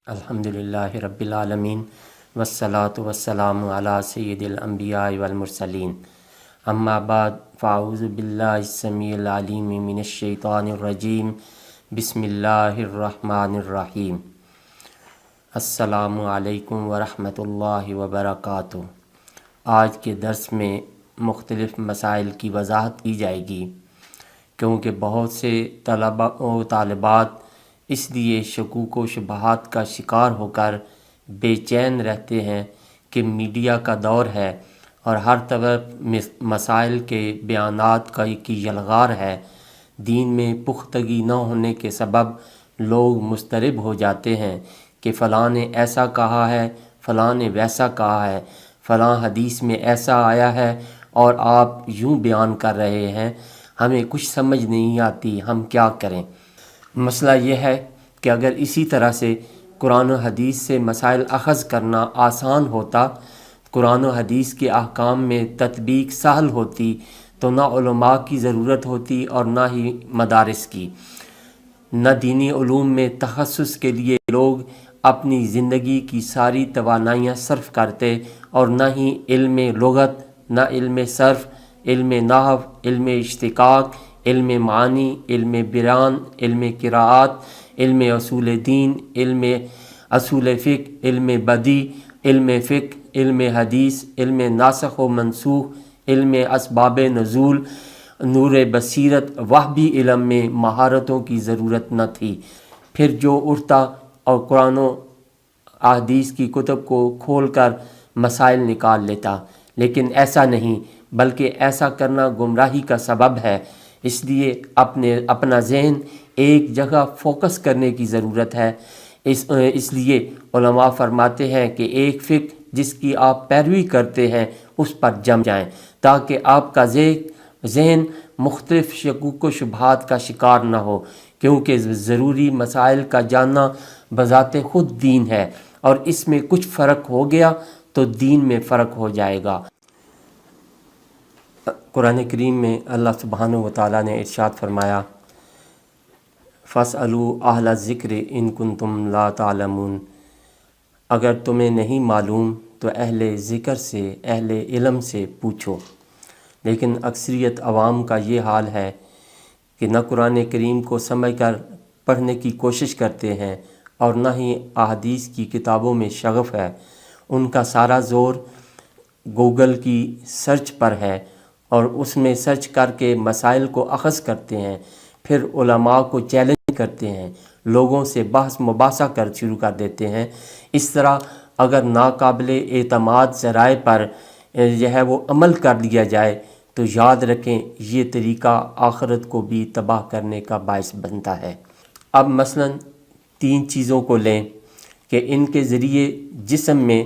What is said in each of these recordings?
الحمدللہ رب العالمین والصلاة والسلام علی سید الانبیاء والمرسلین اما بعد فاعوذ باللہ السمیع العلیم من الشیطان الرجیم بسم اللہ الرحمن الرحیم السلام علیکم ورحمۃ اللہ وبرکاتہ۔ آج کے درس میں مختلف مسائل کی وضاحت کی جائے گی، کیونکہ بہت سے طلباء و طالبات اس لیے شکوک و شبہات کا شکار ہو کر بے چین رہتے ہیں کہ میڈیا کا دور ہے اور ہر طرف مسائل کے بیانات کی یلغار ہے۔ دین میں پختگی نہ ہونے کے سبب لوگ مضطرب ہو جاتے ہیں کہ فلاں نے ایسا کہا ہے، فلاں نے ویسا کہا ہے، فلاں حدیث میں ایسا آیا ہے اور آپ یوں بیان کر رہے ہیں، ہمیں کچھ سمجھ نہیں آتی، ہم کیا کریں؟ مسئلہ یہ ہے کہ اگر اسی طرح سے قرآن و حدیث سے مسائل اخذ کرنا آسان ہوتا، قرآن و حدیث کے احکام میں تطبیق سہل ہوتی، تو نہ علماء کی ضرورت ہوتی اور نہ ہی مدارس کی، نہ دینی علوم میں تخصص کے لیے لوگ اپنی زندگی کی ساری توانائیاں صرف کرتے، اور نہ ہی علم لغت، نہ علم صرف، علم نحو، علم اشتقاق، علم معانی، علم بیان، علم قراءات، علم اصول دین، علم اصول فقہ، علم بدیع، علم فقہ، علم حدیث، علم ناسخ و منسوخ، علم اسباب نزول، نور بصیرت، وحبی علم میں مہارتوں کی ضرورت نہ تھی۔ پھر جو اٹھتا اور قرآن و احادیث کی کتب کو کھول کر مسائل نکال لیتا، لیکن ایسا نہیں، بلکہ ایسا کرنا گمراہی کا سبب ہے۔ اس لیے اپنا ذہن ایک جگہ فوکس کرنے کی ضرورت ہے۔ اس لیے علماء فرماتے ہیں کہ ایک فقہ جس کی آپ پیروی کرتے ہیں اس پر جم جائیں، تاکہ آپ کا ذہن مختلف شکوک و شبہات کا شکار نہ ہو، کیونکہ ضروری مسائل کا جاننا بذات خود دین ہے، اور اس میں کچھ فرق ہو گیا تو دین میں فرق ہو جائے گا۔ قرآن کریم میں اللہ سبحانہ و تعالیٰ نے ارشاد فرمایا، فَاسْأَلُوا أَهْلَ الذِّكْرِ إِن كُنتُمْ لَا تَعْلَمُونَ، اگر تمہیں نہیں معلوم تو اہل ذکر سے، اہل علم سے پوچھو۔ لیکن اکثریت عوام کا یہ حال ہے کہ نہ قرآن کریم کو سمجھ کر پڑھنے کی کوشش کرتے ہیں اور نہ ہی احادیث کی کتابوں میں شغف ہے۔ ان کا سارا زور گوگل کی سرچ پر ہے، اور اس میں سرچ کر کے مسائل کو اخذ کرتے ہیں، پھر علماء کو چیلنج کرتے ہیں، لوگوں سے بحث مباحثہ شروع کر دیتے ہیں۔ اس طرح اگر ناقابل اعتماد ذرائع پر جو ہے وہ عمل کر لیا جائے تو یاد رکھیں یہ طریقہ آخرت کو بھی تباہ کرنے کا باعث بنتا ہے۔ اب مثلا 3 چیزوں کو لیں کہ ان کے ذریعے جسم میں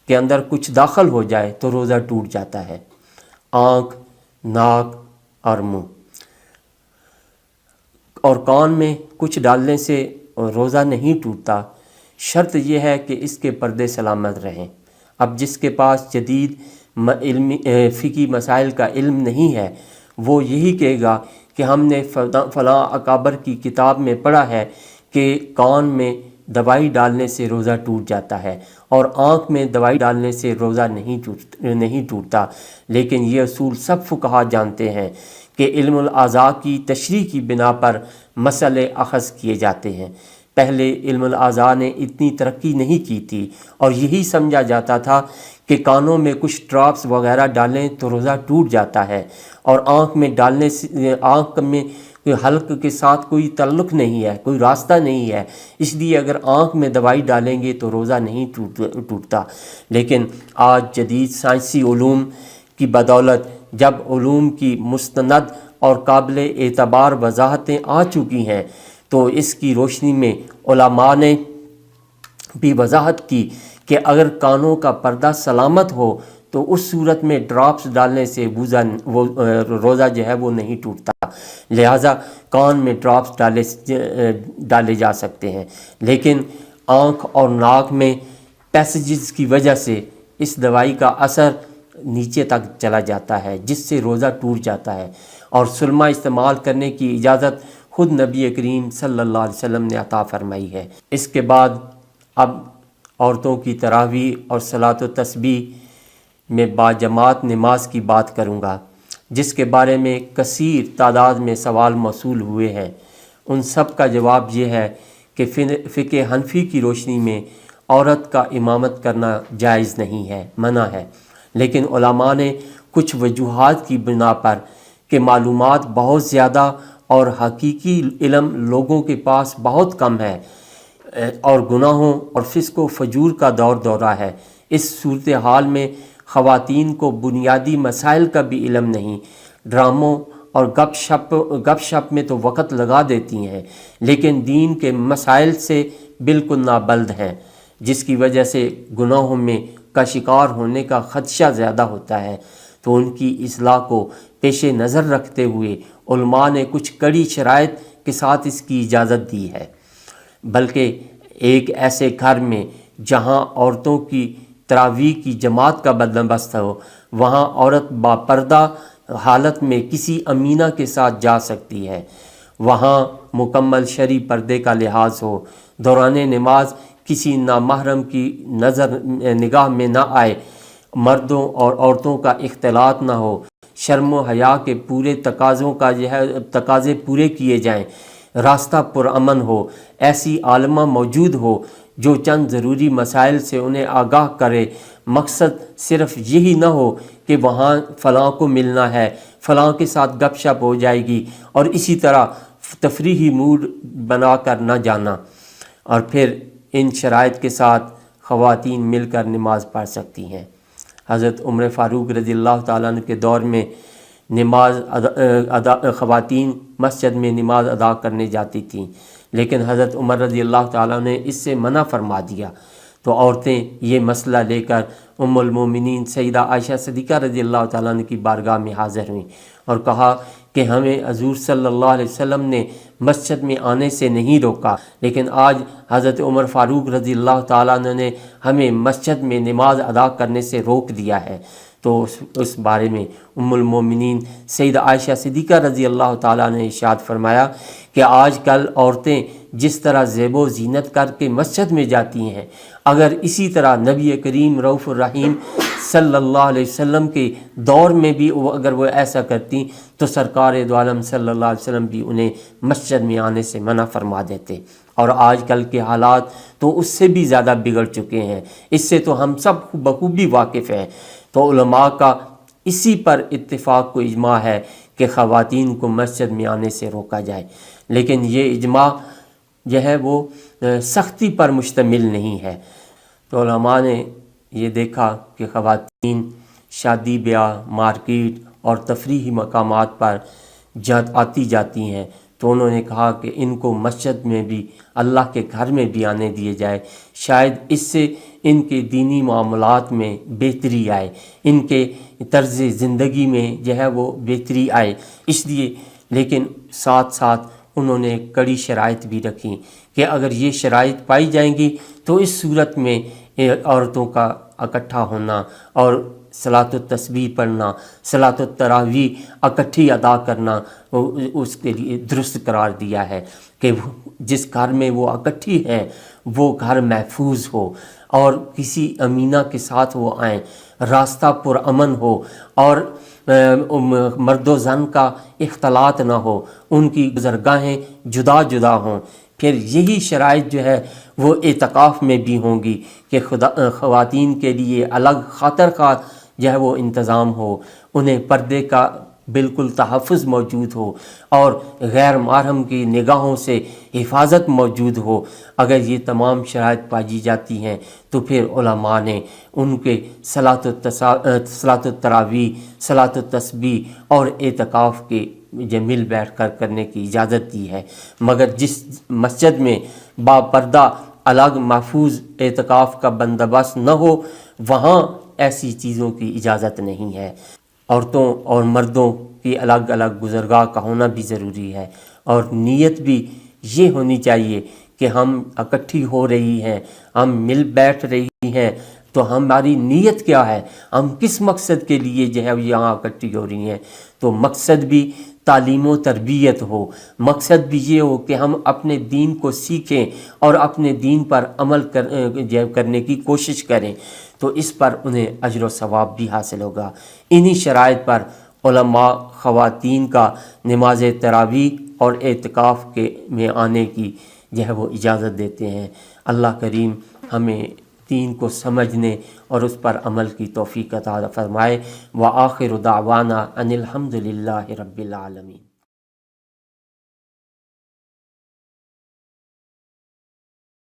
کے اندر کچھ داخل ہو جائے تو روزہ ٹوٹ جاتا ہے: آنکھ، ناک اور منہ۔ اور کان میں کچھ ڈالنے سے روزہ نہیں ٹوٹتا، شرط یہ ہے کہ اس کے پردے سلامت رہیں۔ اب جس کے پاس جدید فقہی مسائل کا علم نہیں ہے، وہ یہی کہے گا کہ ہم نے فلاں اکابر کی کتاب میں پڑھا ہے کہ کان میں دوائی ڈالنے سے روزہ ٹوٹ جاتا ہے، اور آنکھ میں دوائی ڈالنے سے روزہ نہیں ٹوٹتا۔ لیکن یہ اصول سب فقہا جانتے ہیں کہ علم الاعضاء کی تشریح کی بنا پر مسئلے اخذ کیے جاتے ہیں۔ پہلے علم الاعضاء نے اتنی ترقی نہیں کی تھی، اور یہی سمجھا جاتا تھا کہ کانوں میں کچھ ڈراپس وغیرہ ڈالیں تو روزہ ٹوٹ جاتا ہے، اور آنکھ میں ڈالنے سے آنکھ میں حلق کے ساتھ کوئی تعلق نہیں ہے، کوئی راستہ نہیں ہے، اس لیے اگر آنکھ میں دوائی ڈالیں گے تو روزہ نہیں ٹوٹتا۔ لیکن آج جدید سائنسی علوم کی بدولت جب علوم کی مستند اور قابل اعتبار وضاحتیں آ چکی ہیں، تو اس کی روشنی میں علماء نے بھی وضاحت کی کہ اگر کانوں کا پردہ سلامت ہو تو اس صورت میں ڈراپس ڈالنے سے روزہ جو ہے وہ نہیں ٹوٹتا، لہٰذا کان میں ڈراپس ڈالے جا سکتے ہیں۔ لیکن آنکھ اور ناک میں پیسیجز کی وجہ سے اس دوائی کا اثر نیچے تک چلا جاتا ہے، جس سے روزہ ٹوٹ جاتا ہے، اور سرما استعمال کرنے کی اجازت خود نبی کریم صلی اللہ علیہ وسلم نے عطا فرمائی ہے۔ اس کے بعد اب عورتوں کی تراویح اور صلاۃ و تسبیح میں باجماعت نماز کی بات کروں گا، جس کے بارے میں کثیر تعداد میں سوال موصول ہوئے ہیں۔ ان سب کا جواب یہ ہے کہ فقہ حنفی کی روشنی میں عورت کا امامت کرنا جائز نہیں ہے، منع ہے، لیکن علماء نے کچھ وجوہات کی بنا پر کہ معلومات بہت زیادہ اور حقیقی علم لوگوں کے پاس بہت کم ہے اور گناہوں اور فسق و فجور کا دورہ ہے، اس صورتحال میں خواتین کو بنیادی مسائل کا بھی علم نہیں، ڈراموں اور گپ شپ میں تو وقت لگا دیتی ہیں، لیکن دین کے مسائل سے بالکل نابلد ہیں، جس کی وجہ سے گناہوں میں کا شکار ہونے کا خدشہ زیادہ ہوتا ہے۔ تو ان کی اصلاح کو پیش نظر رکھتے ہوئے علماء نے کچھ کڑی شرائط کے ساتھ اس کی اجازت دی ہے، بلکہ ایک ایسے گھر میں جہاں عورتوں کی تراویح کی جماعت کا بندوبست ہو، وہاں عورت باپردہ حالت میں کسی امینہ کے ساتھ جا سکتی ہے، وہاں مکمل شرعی پردے کا لحاظ ہو، دوران نماز کسی نامحرم کی نگاہ میں نہ آئے، مردوں اور عورتوں کا اختلاط نہ ہو، شرم و حیا کے پورے تقاضے پورے کیے جائیں، راستہ پرامن ہو، ایسی عالمہ موجود ہو جو چند ضروری مسائل سے انہیں آگاہ کرے، مقصد صرف یہی نہ ہو کہ وہاں فلاں کو ملنا ہے، فلاں کے ساتھ گپ شپ ہو جائے گی اور اسی طرح تفریحی موڈ بنا کر نہ جانا، اور پھر ان شرائط کے ساتھ خواتین مل کر نماز پڑھ سکتی ہیں۔ حضرت عمر فاروق رضی اللہ تعالیٰ عنہ کے دور میں خواتین مسجد میں نماز ادا کرنے جاتی تھیں، لیکن حضرت عمر رضی اللہ تعالیٰ نے اس سے منع فرما دیا، تو عورتیں یہ مسئلہ لے کر ام المومنین سیدہ عائشہ صدیقہ رضی اللہ تعالیٰ عنہ کی بارگاہ میں حاضر ہوئیں اور کہا کہ ہمیں حضور صلی اللہ علیہ وسلم نے مسجد میں آنے سے نہیں روکا، لیکن آج حضرت عمر فاروق رضی اللہ تعالیٰ عنہ نے ہمیں مسجد میں نماز ادا کرنے سے روک دیا ہے۔ تو اس بارے میں ام المومنین سیدہ عائشہ صدیقہ رضی اللہ تعالیٰ نے ارشاد فرمایا کہ آج کل عورتیں جس طرح زیب و زینت کر کے مسجد میں جاتی ہیں، اگر اسی طرح نبی کریم رؤوف الرحیم صلی اللہ علیہ وسلم کے دور میں بھی اگر وہ ایسا کرتی تو سرکار دو عالم صلی اللہ علیہ وسلم بھی انہیں مسجد میں آنے سے منع فرما دیتے، اور آج کل کے حالات تو اس سے بھی زیادہ بگڑ چکے ہیں، اس سے تو ہم سب بخوبی واقف ہیں۔ تو علماء کا اسی پر اتفاق و اجماع ہے کہ خواتین کو مسجد میں آنے سے روکا جائے، لیکن یہ اجماع جو ہے وہ سختی پر مشتمل نہیں ہے۔ تو علماء نے یہ دیکھا کہ خواتین شادی بیاہ، مارکیٹ اور تفریحی مقامات پر آتی جاتی ہیں، تو انہوں نے کہا کہ ان کو مسجد میں بھی، اللہ کے گھر میں بھی آنے دیے جائے، شاید اس سے ان کے دینی معاملات میں بہتری آئے، ان کے طرز زندگی میں جو ہے وہ بہتری آئے، اس لیے۔ لیکن ساتھ ساتھ انہوں نے کڑی شرائط بھی رکھی کہ اگر یہ شرائط پائی جائیں گی تو اس صورت میں عورتوں کا اکٹھا ہونا اور صلاۃ التسبیح پڑھنا، صلاۃ التراویح اکٹھی ادا کرنا اس کے لیے درست قرار دیا ہے کہ جس گھر میں وہ اکٹھی ہیں وہ گھر محفوظ ہو اور کسی امینہ کے ساتھ وہ آئیں، راستہ پرامن ہو اور مرد و زن کا اختلاط نہ ہو، ان کی گزرگاہیں جدا جدا ہوں۔ پھر یہی شرائط جو ہے وہ اعتکاف میں بھی ہوں گی کہ خواتین کے لیے الگ خاطر خواہ جو ہے وہ انتظام ہو، انہیں پردے کا بالکل تحفظ موجود ہو اور غیر محرم کی نگاہوں سے حفاظت موجود ہو۔ اگر یہ تمام شرائط پائی جاتی ہیں تو پھر علماء نے ان کے صلاۃ التراویح، صلاۃ التسبیح اور اعتکاف کے مل بیٹھ کر کرنے کی اجازت دی ہے، مگر جس مسجد میں باپردہ الگ محفوظ اعتکاف کا بندوبست نہ ہو وہاں ایسی چیزوں کی اجازت نہیں ہے۔ عورتوں اور مردوں کی الگ الگ گزرگاہ کا ہونا بھی ضروری ہے، اور نیت بھی یہ ہونی چاہیے کہ ہم اکٹھی ہو رہی ہیں، ہم مل بیٹھ رہی ہیں، تو ہماری نیت کیا ہے، ہم کس مقصد کے لیے جو ہے یہاں اکٹھی ہو رہی ہیں۔ تو مقصد بھی تعلیم و تربیت ہو، مقصد بھی یہ ہو کہ ہم اپنے دین کو سیکھیں اور اپنے دین پر عمل کرنے کی کوشش کریں، تو اس پر انہیں اجر و ثواب بھی حاصل ہوگا۔ انہی شرائط پر علماء خواتین کا نماز تراویح اور اعتکاف میں آنے کی جو ہے وہ اجازت دیتے ہیں۔ اللہ کریم ہمیں دین کو سمجھنے اور اس پر عمل کی توفیق عطا فرمائے۔ وآخر دعوانا ان الحمد للہ رب العالمین۔